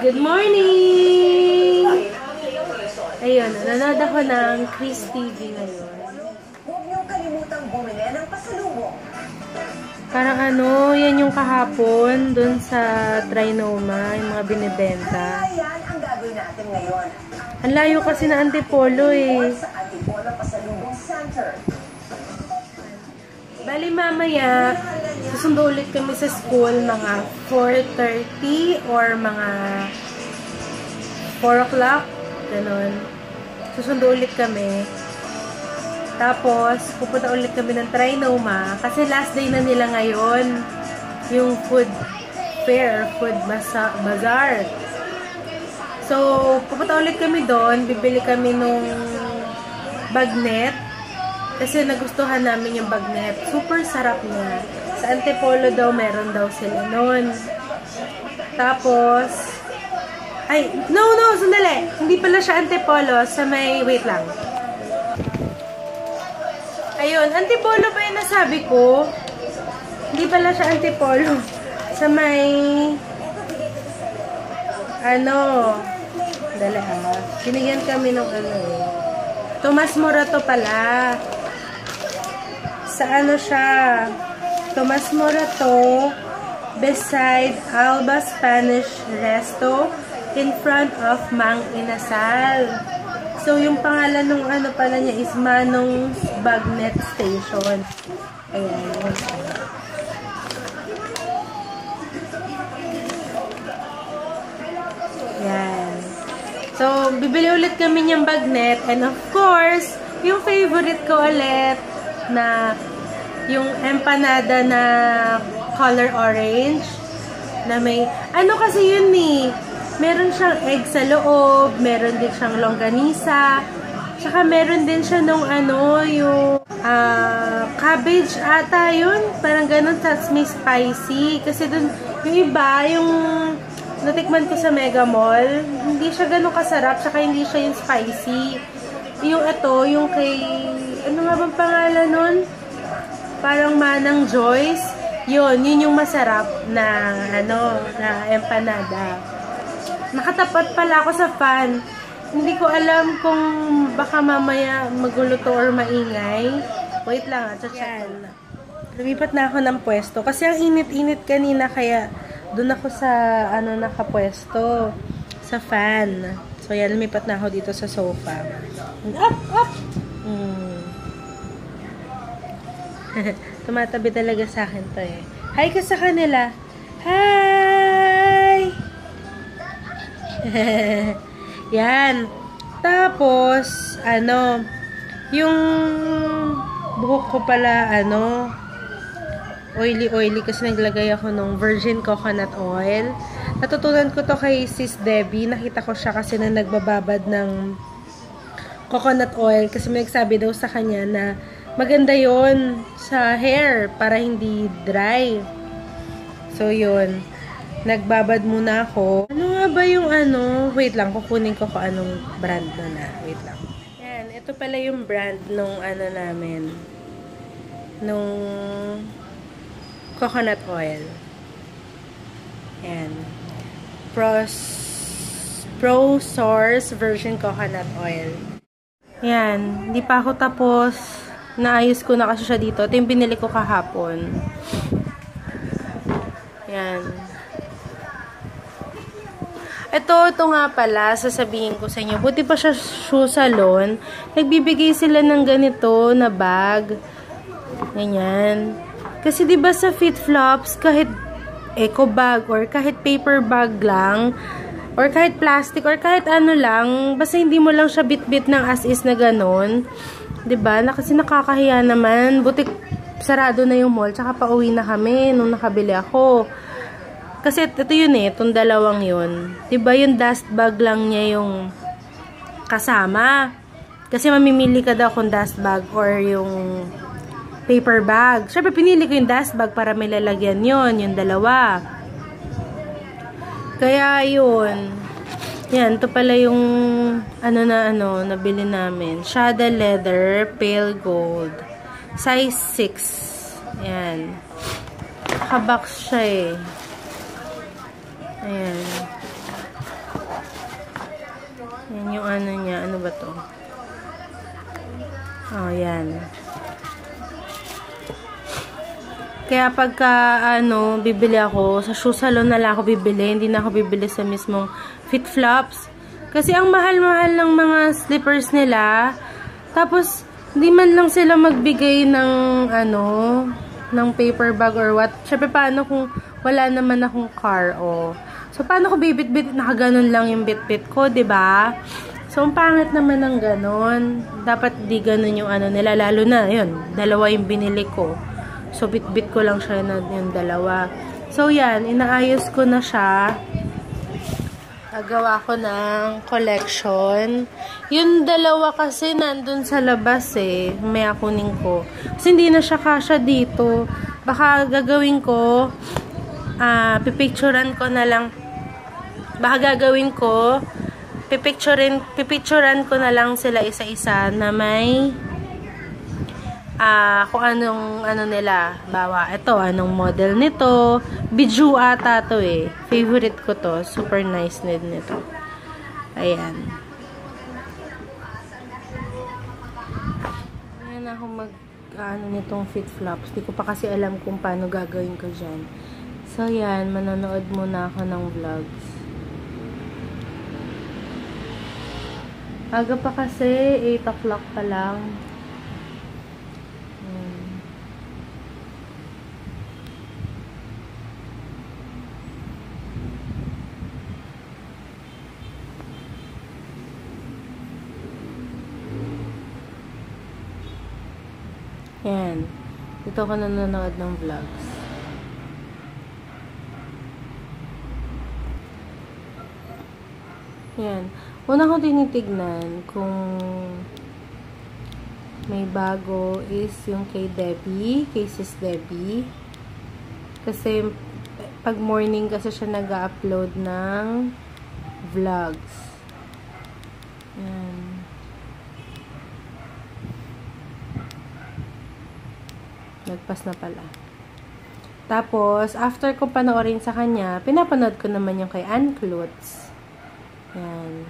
Good morning! Ayun, nanonood ako ng Chris TV ngayon. Huwag niyong kalimutang bumili ng pasalubong. Parang ano, yan yung kahapon dun sa Trinoma, yung mga binibenta. Yan ang gagawin natin ngayon. Ang layo kasi na Antipolo eh. Sa Antipolo Pasalubong Center. Bali mamaya, susundo ulit kami sa school mga 4:30 or mga 4 o'clock. Ganon. Susundo ulit kami. Tapos, pupunta ulit kami ng Trinoma. Kasi last day na nila ngayon. Yung food fair, food bazaar. So, pupunta ulit kami doon. Bibili kami nung bagnet. Kasi nagustuhan namin yung bagnet. Super sarap niya. Sa Antipolo daw, meron daw sila noon. Tapos, ay, no, sandali. Hindi pala siya Antipolo. Sa may, wait lang. Ayun, Antipolo ba yung nasabi ko? Hindi pala siya Antipolo. Sa may, ano, dala ha. Binigyan kami ng ano. Tomas Morato pala. Sa ano siya? Tomas Morato beside Alba Spanish Resto in front of Mang Inasal. So, yung pangalan ng ano pala niya is Manong's Bagnet Station. Ayan. Ayan. So, bibili ulit kami niyang bagnet. And of course, yung favorite ko ulit na yung empanada na color orange. Na may, ano kasi yun eh. Meron siyang egg sa loob, meron din siyang longganisa, tsaka meron din siya nung ano, yung cabbage ata yun, parang ganun, tapos may spicy, kasi dun, yung iba, yung natikman ko sa Mega Mall, hindi siya ganun kasarap, tsaka hindi siya yung spicy. Yung ito, yung kay, ano nga bang pangalan nun? Parang Manang Joyce, yun yung masarap na, ano, na empanada. Nakatapat pala ako sa fan. Hindi ko alam kung baka mamaya magulo to or maingay. Wait lang, check na. Lumipat na ako ng pwesto. Kasi ang init-init kanina, kaya doon ako sa, ano, nakapwesto. Sa fan. So, yan, lumipat na ako dito sa sofa. Up! Tumatabi talaga sa akin to eh. Hi ka sa kanila. Hi! Yan. Tapos, ano, yung buhok ko pala, ano, oily kasi naglagay ako ng virgin coconut oil. Natutunan ko to kay Sis Debbie. Nakita ko siya kasi na nagbababad ng coconut oil kasi may nagsabi daw sa kanya na maganda yon sa hair para hindi dry. So, yun. Nagbabad muna ako. Ano nga ba yung ano? Wait lang, kukunin ko kung anong brand na. Wait lang. Yan, ito pala yung brand nung ano namin. Nung coconut oil. Yan. Pro Source Virgin Coconut Oil. Yan. Hindi pa ako tapos. Naayos ko na kasi siya dito. Ito yung binili ko kahapon. Yan. Ito nga pala, sasabihin ko sa inyo, buti pa siya shoe salon, nagbibigay sila ng ganito na bag. Ganyan. Kasi diba sa FitFlops, kahit eco bag or kahit paper bag lang, or kahit plastic, or kahit ano lang, basta hindi mo lang siya bit-bit ng as-is na ganon. Diba? Kasi nakakahiya naman. Buti sarado na yung mall, tsaka pauwi na kami nung nakabili ako. Kasi ito yun eh, itong dalawang yun. Diba yung dust bag lang niya yung kasama. Kasi mamimili ka daw kung dust bag or yung paper bag. Siyempre pinili ko yung dust bag para may lalagyan yun, yung dalawa. Kaya yun. Yan, ito pala yung nabili namin. Shada leather, pale gold. Size 6. Yan. Nakabox siya eh. Ayan. Yung ano niya, ano ba to? Oh, yan. Kaya pagka, bibili ako, sa shoe salon na lang ako bibili. Hindi na ako bibili sa mismong FitFlops. Kasi ang mahal-mahal ng mga slippers nila. Tapos, hindi man lang sila magbigay ng, ng paper bag or what. Siyempre, paano kung wala naman akong car, oh. So, paano ko bibit-bit? Nakaganon lang yung bit-bit ko, diba? So, ang pangit naman ng ganon. Dapat di ganon yung nila. Lalo na, yun, dalawa yung binili ko. So, bit-bit ko lang siya na yung dalawa. So, yan. Inaayos ko na siya. Nagawa ko ng collection. Yung dalawa kasi nandun sa labas eh. May kunin ko. Kasi hindi na siya kasya dito. Baka gagawin ko, pipicturan ko na lang. Baka gagawin ko, pipicturan ko na lang sila isa-isa na may kung anong nila. Bawa, ito, anong model nito. Bijou ata to eh. Favorite ko to. Super nice nito. Ayan. Ayan ako nitong FitFlops. Di ko pa kasi alam kung paano gagawin ko dyan. So, yan. Manonood muna ako ng vlogs. Aga pa kasi. 8 o'clock pa lang. Yan. Dito ako nanonood ng vlogs. Yan. Una ko tinitignan kung may bago is yung kay Debbie, kay Sis Debbie. Kasi pag morning kasi siya nag-upload ng vlogs. Yan. Nagpas na pala. Tapos, after ko panoorin sa kanya, pinapanood ko naman yung kay Ann Klutz. Yan.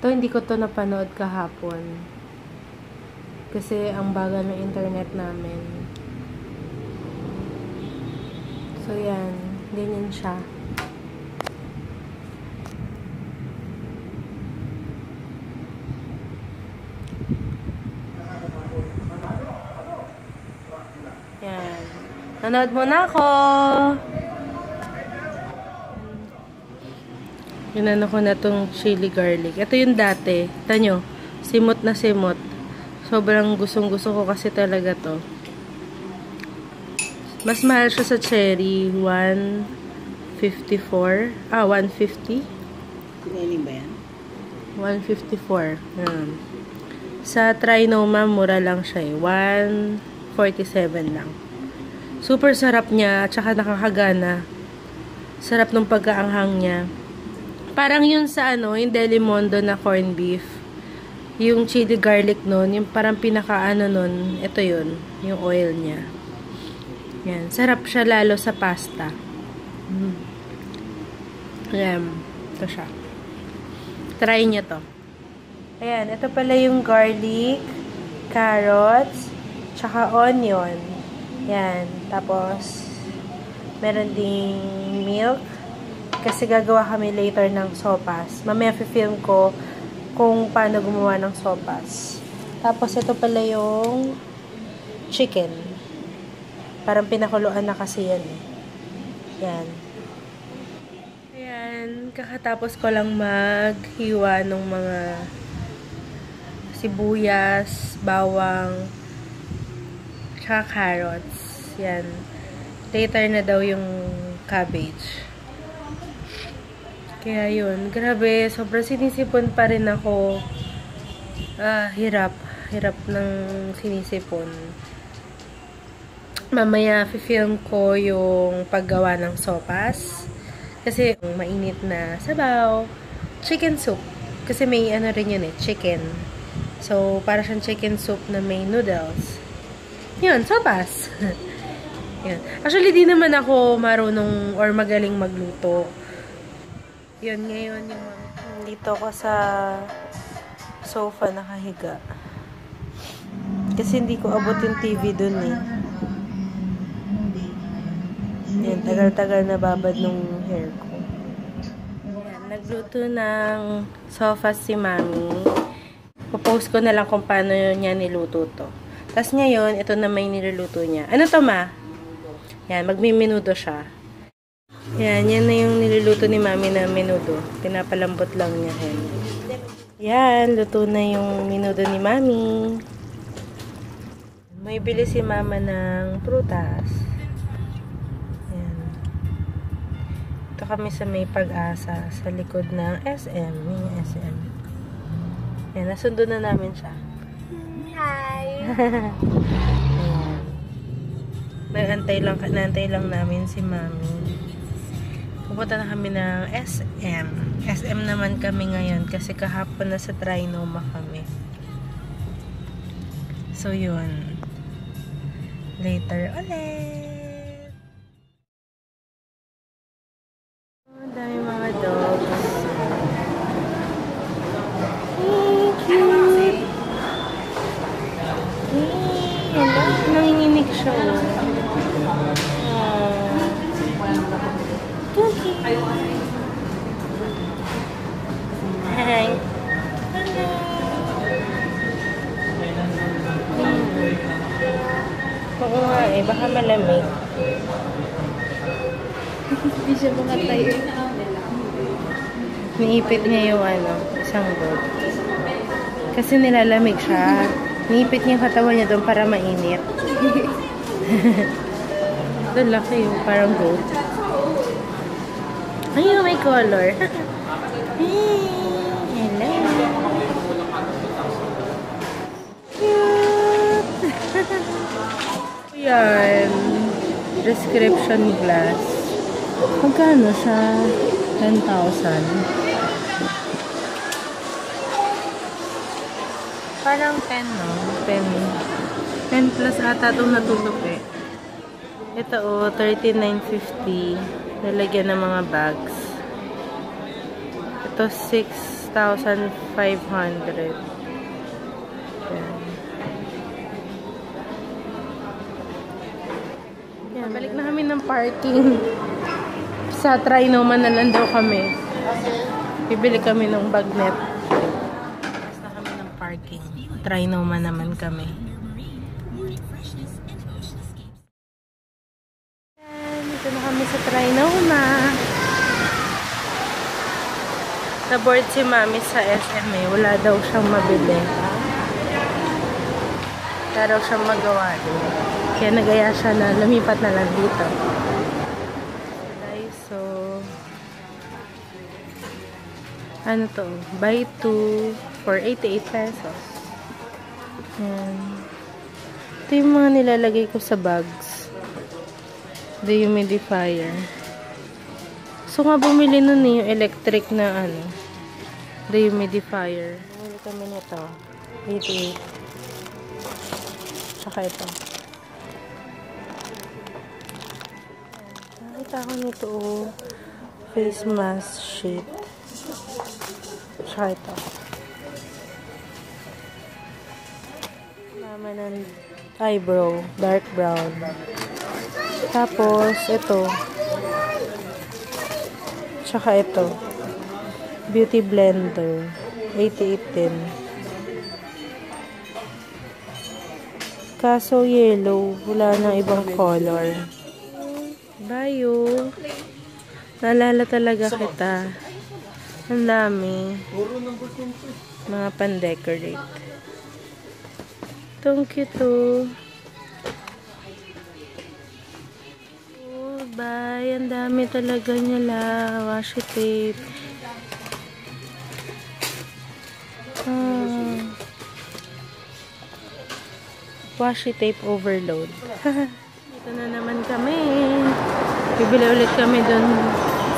Ito, hindi ko to napanood kahapon. Kasi, ang bagal ng internet namin. So, yan. Ganyan siya. Yan. Nanood muna ako. Ginano ko na tong chili garlic. Ito yung dati. Tanyo, simot na simot. Sobrang gustong-gusto ko kasi talaga to. Mas mahal siya sa cherry. 154. 150. Kailan ba yan? 154. Yan. Sa Trinoma, mura lang siya eh. 147 lang. Super sarap niya, at saka nakakagana. Sarap ng pagkaanghang niya. Parang yun sa yung Delimondo na corned beef. Yung chili garlic nun, yung parang pinaka nun, ito yun, yung oil niya. Yan, sarap siya lalo sa pasta. Ayan, ito siya. Try niyo to. Ayan, ito pala yung garlic, carrots, tsaka onion. Yan. Tapos, meron ding milk. Kasi gagawa kami later ng sopas. Mamaya film ko kung paano gumawa ng sopas. Tapos, ito pala yung chicken. Parang pinakuluan na kasi yan. Yan. Ayan. Kakatapos ko lang maghiwa ng mga sibuyas, bawang, tsaka carrots. Yan. Later na daw yung cabbage. Kaya yun. Grabe, sobrang sinisipon pa rin ako. Hirap. Hirap ng sinisipon. Mamaya, film ko yung paggawa ng sopas. Kasi mainit na sabaw. Chicken soup. Kasi may rin yun chicken. So, para siyang chicken soup na may noodles. Yun, sopas. Yun. Actually, di naman ako marunong or magaling magluto. Yun, ngayon yung dito ko sa sofa nakahiga. Kasi hindi ko abot yung TV dun eh. Yan, tagal-tagal na babad nung hair ko. Yan, nagluto ng sofa si Mami. Popost ko na lang kung paano niya niluto to. Tapos ngayon, ito na may niluluto niya. Ano to, Ma? Yan, magmiminudo siya. Yan, yan na yung niluluto ni Mami na menudo. Pinapalambot lang niya. Yan, luto na yung menudo ni Mami. May bili si Mama ng prutas. Yan. Ito kami sa may Pag-asa sa likod ng SM. Yung SM. Yan, nasundo na namin siya. Hi! Nantay lang namin si Mami. Pupunta na kami ng SM. SM naman kami ngayon kasi kahapon na sa Trinoma kami. So, yun. Later ulit. Ang dami mga dogs. Cute. Hello. Nanginginig siya. Hi. Oo nga eh, baka malamig. Hindi siya makatay. Niipit niya yung isang dog. Kasi nilalamig siya. Niipit niya yung katawan niya doon para mainit. Doon laki yung parang goat. Ayun, may color. Hey, hello. Cute. Yan. Prescription glass. Magkano siya? 10,000. Parang 10, no? 10 plus ata itong natulog eh. Ito, 39.50. Nalagyan ng mga bags. Ito, 6,500. Yan, balik na kami ng parking. Sa Trinoma na lang daw kami. Bibili kami ng bagnet. Balik na kami ng parking. Trinoma naman kami. Yan, dito na kami sa Trinoma. Na-board si Mami sa SM eh. Wala daw siyang mabili. Wala daw siyang magawa din. Kaya nagaya siya na lumipat na lang dito. Guys, so ano to? Buy 2 for 88 pesos. Yan. Ito yung mga nilalagay ko sa bags. Dehumidifier. So nga bumili nun yung electric na dehumidifier. Bumili kami nito. 88. Tsaka ito. Nakita ko nito face mask sheet. Tsaka ito. Naman ng eyebrow. Dark brown. Tapos ito. Tsaka ito. Beauty blender. 88 din. Kaso yellow. Wala nang ibang color. Bayo. Naalala talaga kita. Ang dami. Mga pan-decorate. Itong cute oh. Oh, bye. Ang dami talaga niya la. Washi tape. Washi tape overload. Dito na naman kami. Bibili ulit kami dun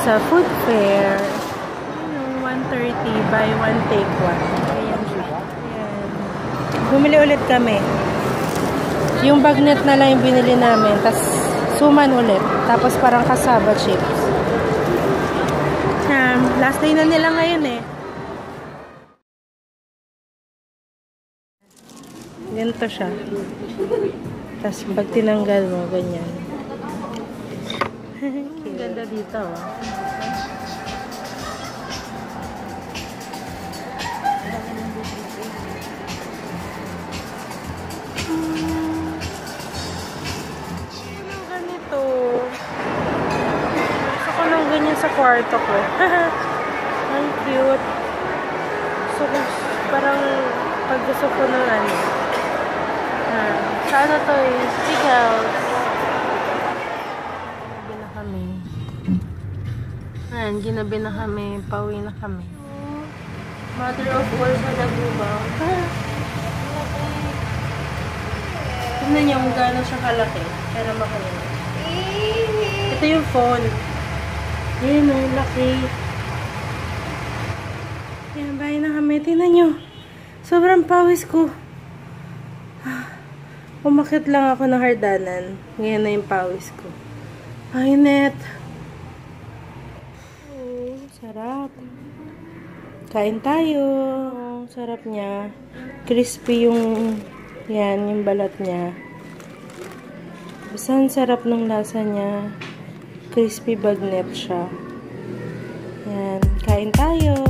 sa food fair. 130 buy 1 take 1. Ayan siya. Ayan. Bumili ulit kami. Yung bagnet na lang yung binili namin. Tapos suman ulit. Tapos parang cassava chips. Last day na nila ngayon eh. Ganito siya. Tapos pag tinanggal mo, ganyan. Ang ganda dito, oh. Ganito. Gusto ko nang ganyan sa kwarto ko. Ang cute. So, parang pag gusto ko ng ano. Sa ano to eh? Seagulls. Ginabi na kami. Ayan, ginabi na kami. Pauwi na kami. Mother of all sa Dagubaw. Tignan niyo kung gano'n siya kalaki. Pero makunin. Ito yung phone. Ayan o, laki. Ayan, bahay na kami. Tignan niyo. Sobrang pawis ko. Umakit lang ako ng hardanan. Ngayon na yung pawis ko. Ay, net. Oh, sarap. Kain tayo. Sarap niya. Crispy yung yan, yung balat niya. Basta ang sarap ng lasa niya. Crispy bagnet siya. Yan. Kain tayo.